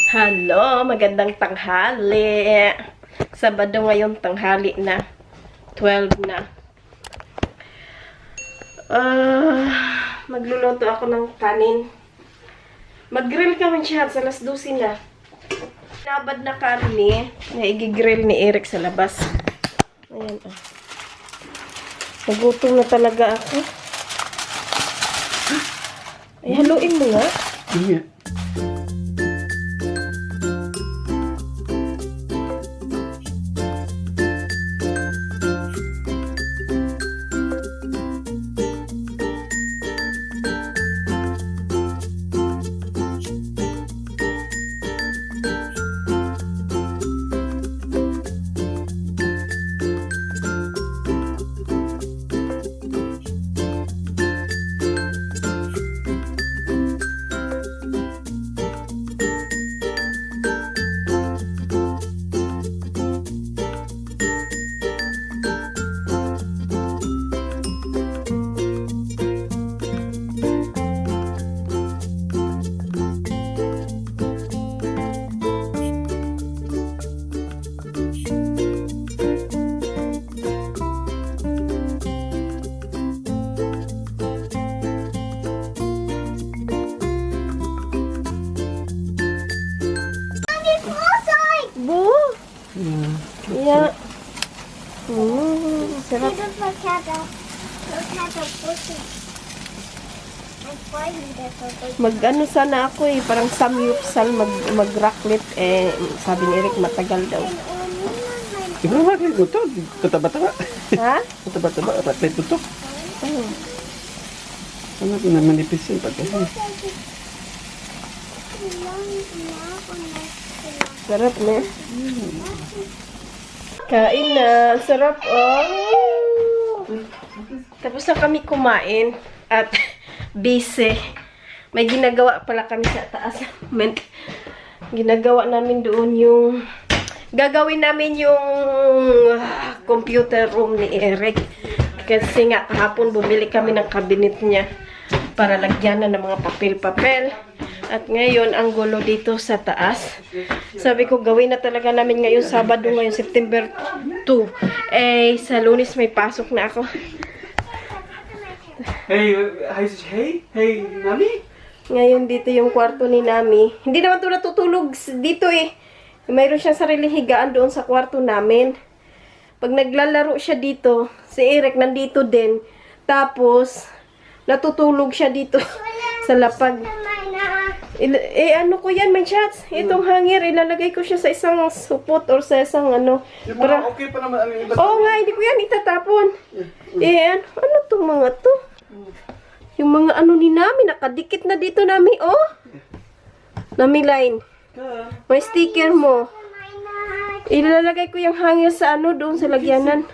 Hello, magandang tanghali. Sabado ngayon, tanghali na. 12 na. Magluluto ako ng kanin. Mag-grill kami siya sa alas 12 na. Nabad na karne na i-grill ni Eric sa labas. Ayan. Nagutom na talaga ako. Ay, haluin mo nga. Iya. Bu! Yeah. Sarap. Mag-ano sana ako eh, parang samyupsal, mag-raclette eh, sabi ni Eric matagal daw. Siguro bakit mo to? Kataba-taba. Ha? Kataba-taba. Bakit mo to? Oh. Ano ito na manipis yun pagkasi? Sarap na. Kain na. Sarap, oh. Tapos na kami kumain at busy. May ginagawa pala kami sa taas. Ginagawa namin doon yung gagawin namin yung computer room ni Eric. Kasi nga kahapon bumili kami ng cabinet niya para lagyan na ng mga papel-papel. At ngayon, ang gulo dito sa taas. Sabi ko, gawin na talaga namin ngayon, Sabado, ngayon, September 2. Eh, sa Lunes may pasok na ako. Hey, Nami? Ngayon, dito yung kwarto ni Nami. Hindi naman ito natutulog dito eh. Mayroon siyang sariling higaan doon sa kwarto namin. Pag naglalaro siya dito, si Eric nandito din. Tapos, natutulog siya dito sa lapag. Ano ko yan, my shots? Itong hangir, ilalagay ko siya sa isang supot or sa isang ano. Para... Okay pa naman. Oo nga, hindi ko yan itatapon. Ano tong mga to? Yung mga ano ni Nami, nakadikit na dito Nami, oh. Nami line. May sticker mo. Ilalagay ko yung hangir sa ano, doon sa lagyanan.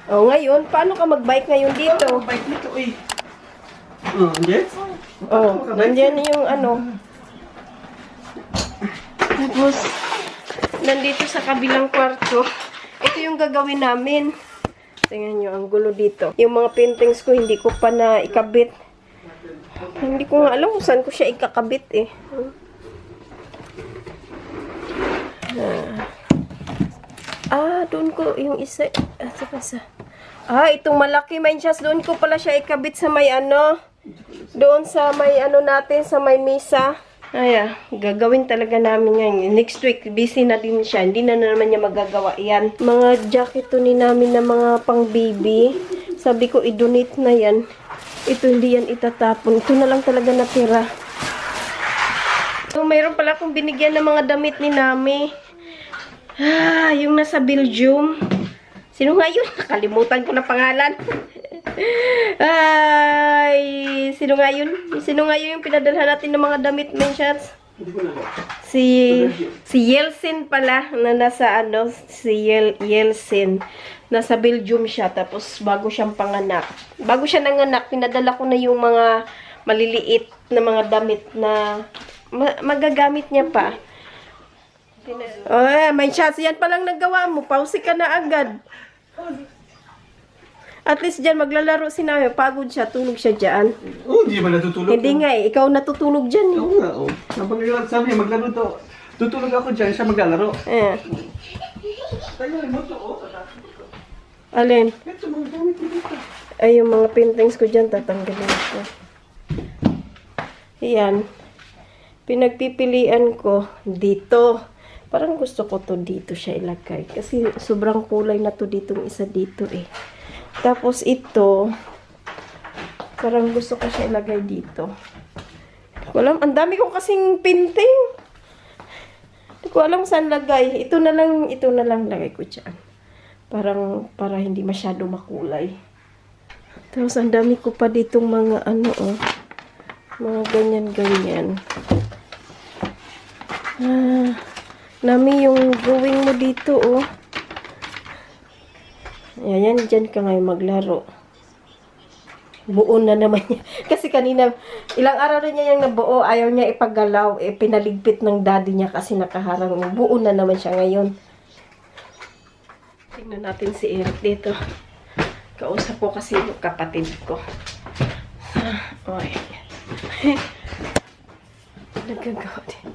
Oh, ngayon, paano ka mag-bike ngayon dito? Bike nito, eh. Oh, yes? Oh, nandiyan na yung ano. Tapos, nandito sa kabilang kwarto. Ito yung gagawin namin. Tingnan nyo, ang gulo dito. Yung mga paintings ko, hindi ko pa na ikabit. Hindi ko nga alam kung saan ko siya ikakabit eh. Doon ko yung isa. Itong malaki manchas. Doon ko pala siya ikabit sa may ano. Doon sa may ano natin, sa may misa. Gagawin talaga namin ngayon. Next week, busy na din siya. Hindi na naman niya magagawa yan. Mga jacket to ni namin na mga pang baby. Sabi ko, i-donate na yan. Ito hindi yan itatapon. Ito na lang talaga natira. So, mayroon pala akong binigyan ng mga damit ni Nami. Yung nasa Belgium. Sino nga yun? Nakalimutan ko na pangalan. Sino nga yun? Sino nga yun yung pinadalhan natin ng mga damit, mentions? Si Yeltsin pala, na nasa ano, si Yeltsin. Nasa Belgium siya, tapos bago siyang panganak. Bago siya nanganak, pinadala ko na yung mga maliliit na mga damit na magagamit niya pa. May shots. Yan palang nagawa mo. Pause ka na agad. At least dyan, maglalaro si Nami. Pagod siya, tulog siya dyan. Oh, hindi ba natutulog? Hindi nga eh, ikaw natutulog dyan eh. Oo nga, oh. Habang sabi niya, maglaro to. Tutulog ako dyan, siya maglalaro. Eh, Tayo, mo to, oh. alin? Ito, mga gamit ko dito. Ay, yung mga paintings ko dyan, tatanggalin ko. Ayan. Pinagpipilian ko dito. Parang gusto ko to dito siya ilagay. Kasi sobrang kulay na to dito, isa dito eh. Tapos ito, parang gusto ko siya ilagay dito. Walang, ang dami ko kasing painting. Hindi ko alam saan lagay. Ito na lang lagay ko dyan. Parang, para hindi masyado makulay. Tapos, ang dami ko pa ditong mga ano, oh. Mga ganyan-ganyan. Nami yung drawing mo dito, oh. Ayan, dyan ka ngayon maglaro. Buo na naman niya. Kasi kanina, ilang araw na niya yung nabuo, ayaw niya ipagalaw, pinaligpit ng daddy niya kasi nakaharang. Buo na naman siya ngayon. Tingnan natin si Eric dito. Kausap ko kasi yung kapatid ko. Oy. Nagagawa din.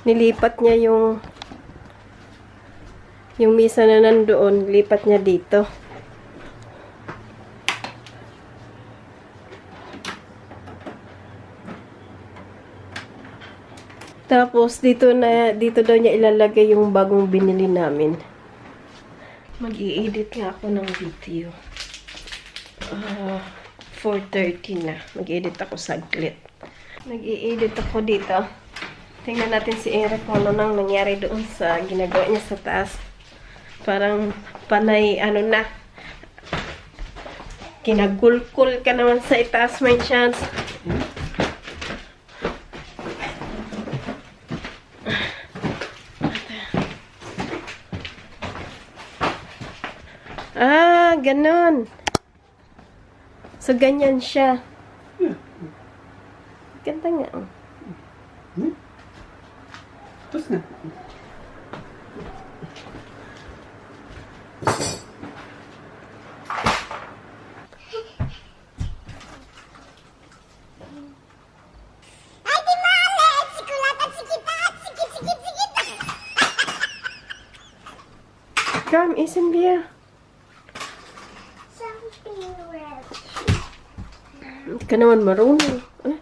Nilipat niya yung misa na nandoon, lipat niya dito. Tapos dito daw niya ilalagay yung bagong binili namin. Mag-i-edit nga ako ng video. 4:30 na. Mag-i-edit ako saglit. Nag-i-edit ako dito. Tingnan natin si Eric kung ano nang nangyari doon sa ginagawa niya sa taas. Parang panay, ano na. Kinagulkul ka naman sa itaas, my chance. Ah, ganon. So, ganyan siya. Ganda nga. Tapos na. Come, isn't beer. Hindi ka naman marunong. Eh?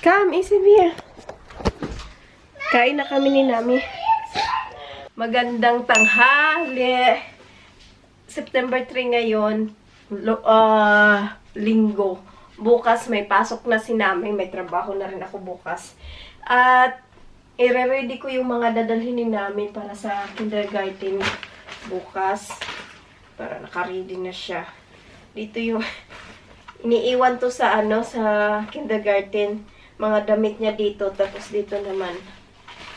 Come, isn't beer. Kain na kami ni Nami. Magandang tanghali. September 3 ngayon. Linggo. Bukas may pasok na si Nami. May trabaho na rin ako bukas. At i-ready ko yung mga dadalhin ni Nami para sa kindergarten bukas. Para naka-ready na siya. Dito yung iniiwan to sa sa kindergarten. Mga damit niya dito. Tapos dito naman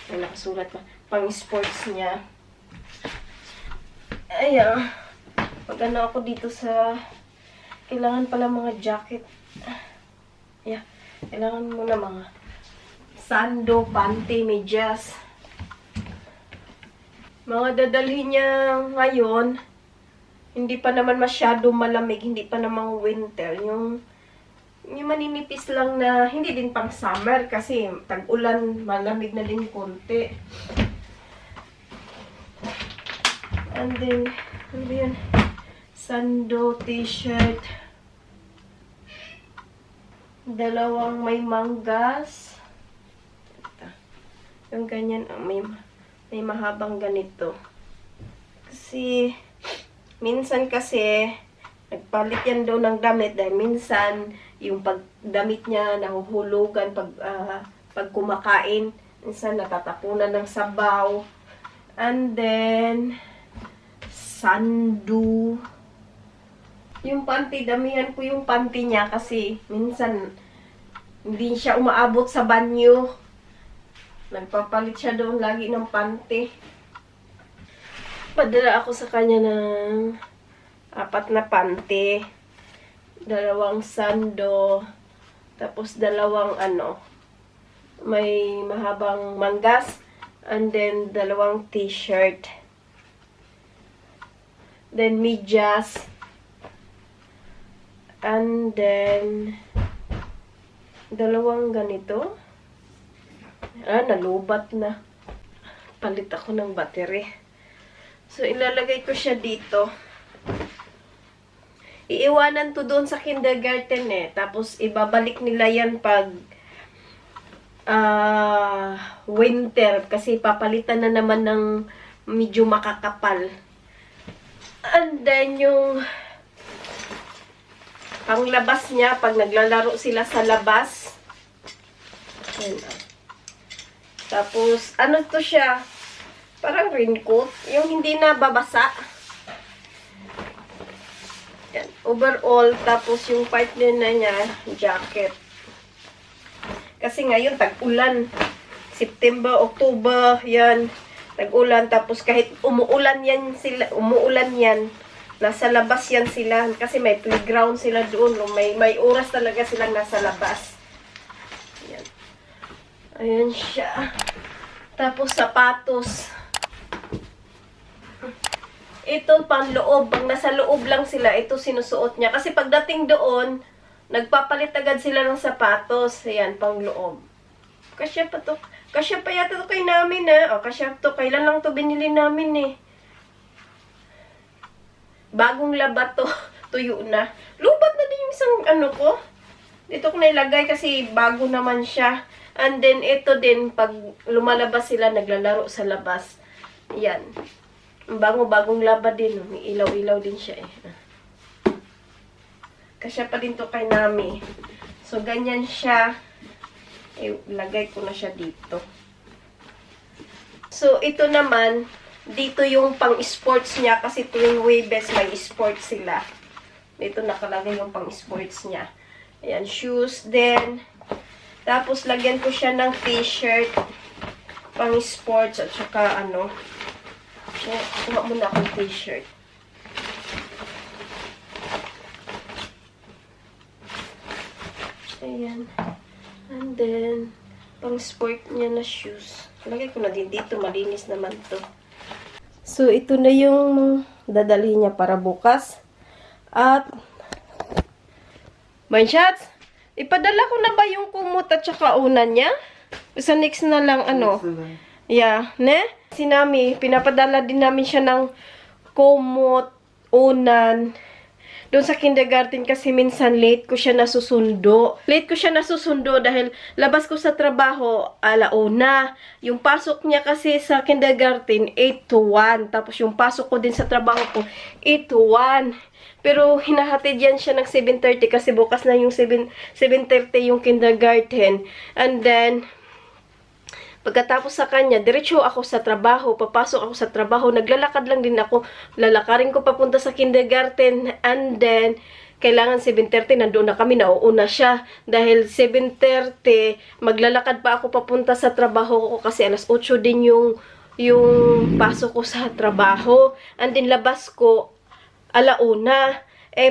ay nakasulat pa. Pang sports niya. Ayan. Mag-ano ako dito sa kailangan pala mga jacket. Ayan. Kailangan mo na mga sando, panty, medyas. Mga dadalhin niya ngayon, hindi pa naman masyado malamig, hindi pa namang winter. Yung maninipis lang na, hindi din pang summer kasi tag-ulan, malamig na din konti. And then, ano yun? Sando, t-shirt. Dalawang may manggas. Yung ganyan, may mahabang ganito. Kasi, minsan kasi, nagpalit yan daw ng damit dahil minsan, yung pagdamit niya, nahuhulugan pag kumakain. Minsan, natatapunan ng sabaw. And then, sandu. Yung panty, damihan ko yung panty niya kasi minsan, hindi siya umaabot sa banyo. Nagpapalit siya doon lagi ng panty. Padala ako sa kanya ng 4 na panty. 2 sando. Tapos 2 may mahabang manggas, and then dalawang t-shirt. Then medyas. And then dalawang ganito. Nalubat na. Palit ako ng battery. So, ilalagay ko siya dito. Iiwanan to doon sa kindergarten eh. Tapos, ibabalik nila yan pag winter. Kasi papalitan na naman ng medyo makakapal. And then, yung panglabas niya, pag naglalaro sila sa labas. Ayan. Tapos, ano to siya? Parang raincoat. Yung hindi na babasa. Yan. Overall, tapos yung partner na niya, jacket. Kasi ngayon, tag-ulan. September, October, yan. Tag-ulan. Tapos kahit umuulan yan, nasa labas yan sila. Kasi may playground sila doon. May oras talaga silang nasa labas. Yan. Ayan siya. Tapos sapatos. Ito pang loob. Pag nasa loob lang sila, ito sinusuot niya. Kasi pagdating doon, nagpapalit agad sila ng sapatos. Ayan, pang loob. Kasya pa to. Kasya pa yata to kay namin O, kasya to. Kailan lang to binili namin Bagong laba to. Tuyo na. Lubat na din yung isang ano ko. Dito ko nailagay kasi bago naman siya. And then, ito din, pag lumalabas sila, naglalaro sa labas. Yan. Bagong laba din. May ilaw-ilaw din siya Kasya pa din to kay Nami. So, ganyan siya. Lagay ko na siya dito. So, ito naman, dito yung pang-sports niya. Kasi tuwing Webes, may sports sila. Dito nakalagay yung pang-sports niya. Ayan, shoes din. Tapos, lagyan ko siya ng t-shirt, pang-sports, at saka ano. Kuha muna akong t-shirt. Ayan. And then, pang-sport niya na shoes. Lagay ko na din dito, malinis naman to. So, ito na yung dadalhin niya para bukas. At, my shots! Ipadala ko na ba yung kumot at saka unan niya? Sa next na lang, ano? Yeah, ne? Si Nami, pinapadala din namin siya ng kumot, unan. Doon sa kindergarten kasi minsan late ko siya nasusundo. Late ko siya nasusundo dahil labas ko sa trabaho, 1:00. Yung pasok niya kasi sa kindergarten, 8 to 1. Tapos yung pasok ko din sa trabaho ko, 8 to 1. Pero hinahatid yan siya ng 7:30 kasi bukas na yung 7:30 yung kindergarten. And then, pagkatapos sa kanya, diretso ako sa trabaho. Papasok ako sa trabaho. Naglalakad lang din ako. Lalakarin ko papunta sa kindergarten. And then, kailangan 7:30, nandoon na kami, nauuna siya. Dahil 7:30, maglalakad pa ako papunta sa trabaho ko kasi 8:00 din yung pasok ko sa trabaho. And then, labas ko, 1:00.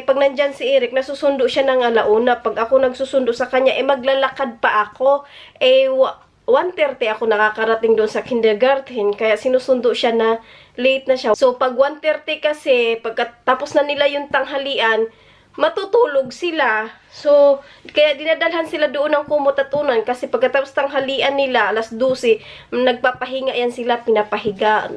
Pag nandyan si Eric, nasusundo siya ng 1:00. Pag ako nagsusundo sa kanya, maglalakad pa ako. 1:30 ako nakakarating doon sa kindergarten. Kaya sinusundo siya na late na siya. So, pag 1:30 kasi, pagkatapos na nila yung tanghalian, matutulog sila. So, kaya dinadalhan sila doon ng kumot at unan. Kasi pagkatapos tanghalian nila, 12:00, nagpapahinga yan sila, pinapahiga,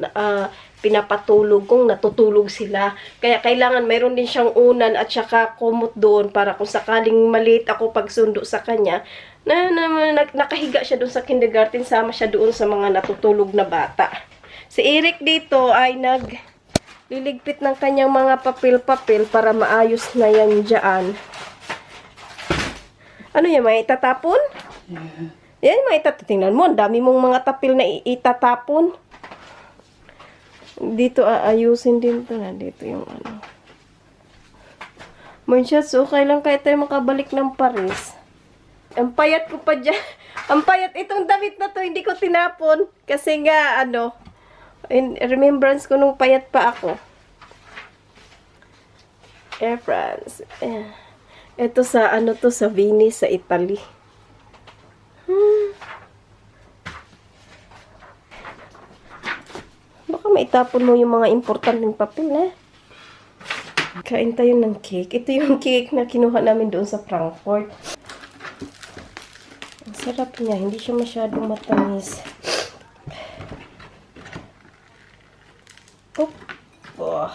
pinapatulog kung natutulog sila. Kaya kailangan mayroon din siyang unan at saka kumot doon para kung sakaling malate ako pagsundo sa kanya, nakahiga siya doon sa kindergarten, sama siya doon sa mga natutulog na bata. Si Eric dito ay liligpit ng kanyang mga papel-papel para maayos na yan dyan. Ano yan, may itatapon? Yan, may itatapon. Tingnan mo, dami mong mga tapil na itatapon. Dito aayusin din to na. Dito yung ano. Monshats, okay lang kaya tayo makabalik ng Paris. Ang payat ko pa dyan. Ang payat itong damit na to, hindi ko tinapon. Kasi nga, ano, in remembrance ko nung payat pa ako. Air France. Ito sa, ano to, sa Venice, sa Italy. itapon mo yung mga importanteng papel, ha? Kain tayo ng cake. Ito yung cake na kinuha namin doon sa Frankfurt. Ang sarap niya. Hindi siya masyadong matamis. Oh. Oh.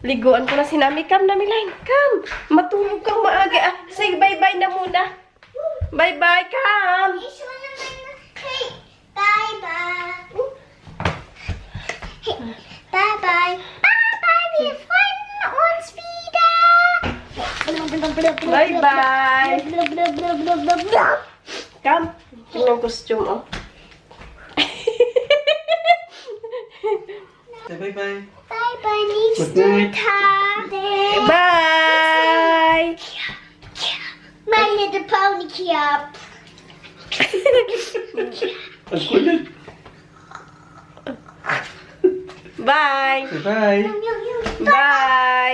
Liguan ko na si Nami. Come, Nami Line. Come. Matulog kang maaga. Ah, say bye-bye na muna. Bye-bye, come. Ich will hey, bye-bye. Hey, bye-bye. Bye-bye, wir freuen uns wieder. Bye-bye. Come. Tingnan costume, oh. Bye-bye. Bye-bye, nächsten Good night. Tag. Bye. My little pony cap. Ang kulit. Bye. Bye. Yum, yum, yum. Bye.